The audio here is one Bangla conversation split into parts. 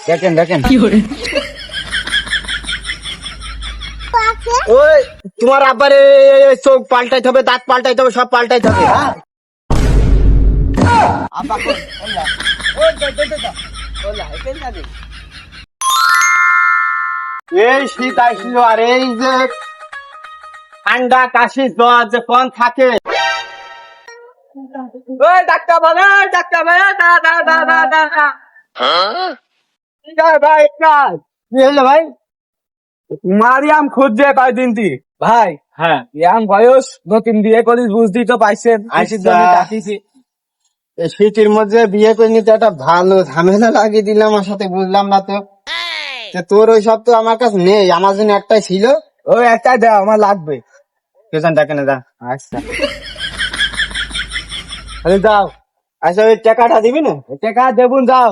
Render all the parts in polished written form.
দেখেন দেখেন ওই তোমার আব্বারে চোখ পাল্টাইতে হবে, দাঁত পাল্টাইতে হবে, সব পাল্টাইতে হবে। আব্বা কোন ওলা ওই ওলা এখানে যাবে। এই শীত আইছিল আর এই যে ঠান্ডা কাশি জ্বর যে কোন থাকে। ওই ডাক্তার বলে ডাক্তার বলে দা ঠিক আছে ভাই, কাজ কি হলো ভাই? মারিয়াম খুঁজছে কয়দিন দি ভাই। হ্যাঁ, ইয়াং বয়স নতুন বিয়ে করিস বুঝদি তো পাইছেন, আইসির জন্য ডাকিছি। এই শীতের মধ্যে বিয়ে করে নিতে একটা ভালো ঝামেলা লাগিয়ে দিলাম আমার সাথে, বুঝলাম না তো। তা তোর ওই সব তো আমার কাছে নেই, আমার জন্য একটাই ছিল। ওই একটাই দাও, আমার লাগবে। কেজন ডাকে না, যা। আচ্ছা আরে যাও। আচ্ছা ওই টাকাটা দিবি না? টাকা দেবুন যাও।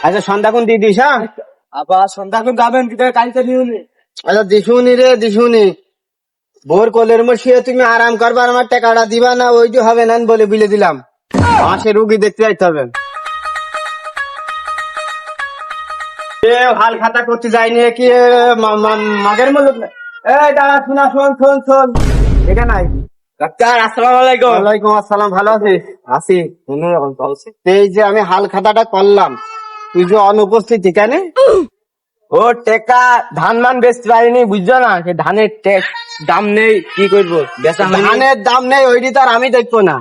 আচ্ছা সন্ধ্যাক্ষণ দিয়ে দিস। হ্যাঁ, আবার সন্ধ্যাক্ষণ যাবেন কি কালকে নিউনি। আচ্ছা দিশুনি রে দিশুনি, ভোর কোলের মধ্যে তুমি আরাম করবা, আমার টাকাটা দিবা না ওই যে হবে না বলে বলে দিলাম। মাসে রুগী দেখতে যাইতে হবে। হাল খাতা করতে যায়নি কি মাগের মূল্য? এই দাঁড়া, শোনা, শোন শোন শোন, এখানে আয়। ডাক্তার আসসালামু আলাইকুম। ওয়ালাইকুম আসসালাম, ভালো আছিস? আছি। এই যে আমি হাল খাতাটা করলাম, তুই যে অনুপস্থিতি কেন? ও টেকা ধান মান বেচতে পারিনি বুঝছো না, সে ধানের দাম নেই, কি করবো বেচা হয়নি। ধানের দাম নেই ওইটি তো আর আমি দেখবো না,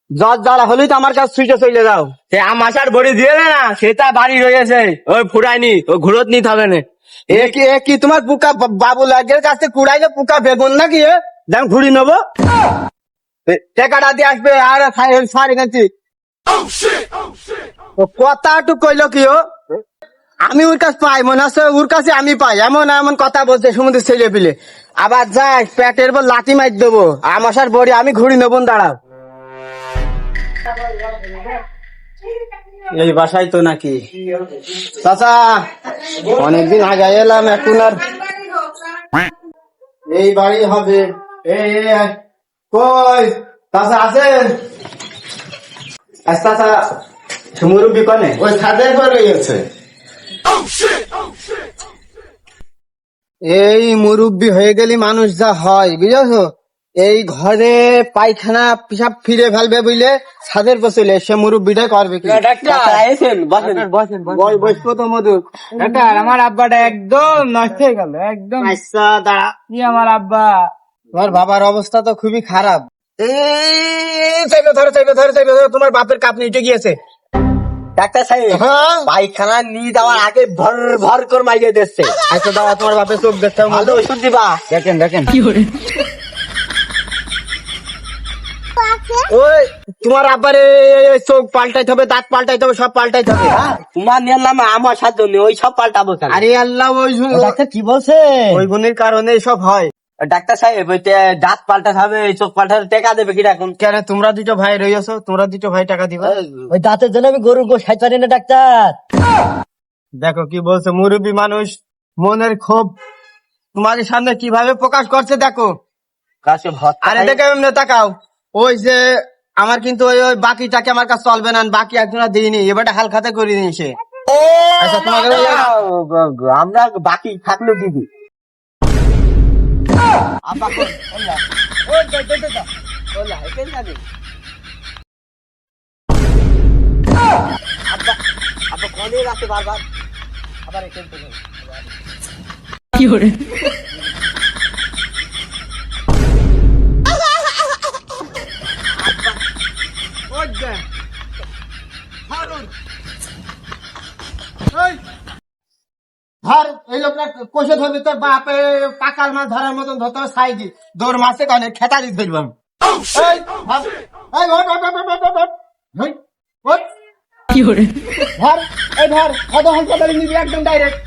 জ্বর জ্বালা হলেই তো আমার কাছে ছুটে চলে যাও। সে আমাশার বড়ি দিয়ে না, সেটা বাড়ি রয়েছে, ওই ফুরাইনি, ওই ঘুরত নিতে হবে না। এ কি তোমার পুকা বাবু লাগের কাছে কুড়াইলে পুকা বেগুন নাকি? যেন ঘুরি নেবো, টাকাটা দিয়ে আসবে আর সারি নাকি কথা একটু কইলো কি? ও আমি ওর কাছে পাই মনে আছে, ওর কাছে আমি পাই, এমন এমন কথা বলছে সমুদ্রের ছেলে পিলে। আবার যাই পেটের বল লাথি মার দেবো, আমাশার বড়ি আমি ঘুরি নেবো, দাঁড়াও। এই বাসায় তো নাকি চাচা, অনেকদিন আগে এলাম, এখন আর এই বাড়ি হবে। এই কই চাচা আছেন? চাচা মুরব্বী কনে? ওই ছাদের পরে গেছে। এই মুরব্বী হয়ে গেলি মানুষ যা হয় বুঝেছো, এই ঘরে পায়খানা পিসাব ফিরে ফেলবে বুঝলে ছাদের পচলে সে মুরব্বীটা করবে কি? বসবো তো মধু। ডাক্তার আমার আব্বাটা একদম নষ্ট হয়ে গেল, একদম। আচ্ছা দাঁড়া, কি আমার আব্বা? তোমার বাবার অবস্থা তো খুবই খারাপ। চাইবে ধরো চাইবে ধরো চাইবে ধরো, তোমার বাপের কাপ নিতে গিয়েছে। ডাক্তার সাহেব হ্যাঁ, পায়খানা নিয়ে যাওয়ার আগে ভর ভর করে মাইরে দিচ্ছে। আচ্ছা দাঁড়া, তোমার বাপের চোখ দেখতে হবে। ভালো ওষুধ দিবা। দেখেন দেখেন ওই তোমার আব্বারে চোখ পাল্টাইতে হবে, দাঁত পাল্টাইতে হবে, সব পাল্টাইতে হবে। তোমার নিলাম আমার সাথে ওই সব পাল্টাবো কেন? আরে আল্লাহ, ওই ডাক্তার কি বলছে? ওই গুণের কারণে সব হয়। ডাক্তার সাহেব ওই দাঁত পাল্টাতে হবে, চোখ পাল্টাতে টাকা দেবে কি এখন? কেন তোমরা দুটো ভাই রয়েছো, তোমরা দুটো ভাই টাকা দিবা? ওই দাঁতের জন্য আমি গরুর গোশ খাইতে পারি না ডাক্তার। দেখো কি বলছে, মুরব্বী মানুষ, মনের ক্ষোভ তোমাদের সামনে কিভাবে প্রকাশ করছে দেখো। কাছে ভর্তা আরে দেখে এমনি তাকাও, ওই যে আমার কিন্তু ওই ওই বাকিটাকে আমার কাছে চলবে না, বাকি একজনা দিইনি, এবারটা হাল খাতে করে নিয়েছে। আচ্ছা তোমাকে আমরা বাকি থাকলো দিদি। আব্বা কোন ওলা ওই ওলা এখানে যাবে। আব্বা আব্বা কোনে রাখতে বারবার আবার এখানে চলে কি করে? ধর এই লোকটা কষে ধরবি, তোর বাপে পাকাল মাছ ধরার মতন ধরতে হবে, সাইডি দৌড় মারছে কারণে খেতারি ধরবাম। কি করে ধর, এই ধর কত হল নিবি একদম ডাইরেক্ট।